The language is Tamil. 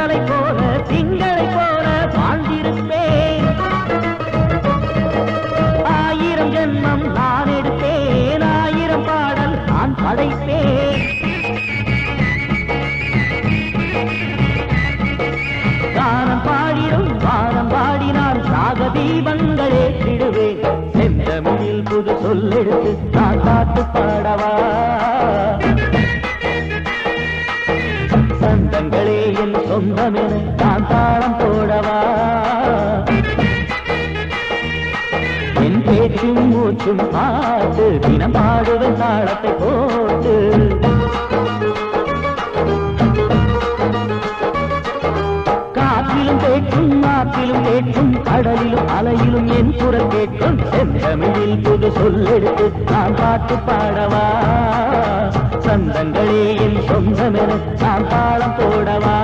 தென்றலை போல திங்களை போல வாழ்ந்திருப்பேன். 1000 ஜென்மம் நான் எடுத்தேன், 1000 பாடல் நான் படைப்பேன். கானம் பாடிடும் வானம் பாடினால் ராக தீபங்களே திடுவேன். செந்தமிழில் புது சொல்லெடுத்து நான் பாட்டு பாடவா? சந்தங்களே என் சொந்தமென நான் தாளம் போடவா? என் பேச்சும் மூச்சும் பாட்டு தினம் பாடுவேன் தாளத்தை போட்டு. காற்றிலும் கேட்கும் நாட்டிலும் கேட்கும் கடலிலும் அலையிலும் என் குரல் கேட்கும். செந்தமிழில் புது சொல்லெடுத்து நான் பாட்டு பாடவா? சந்தங்களே என் சொந்தமென நான் தாளம் போடவா?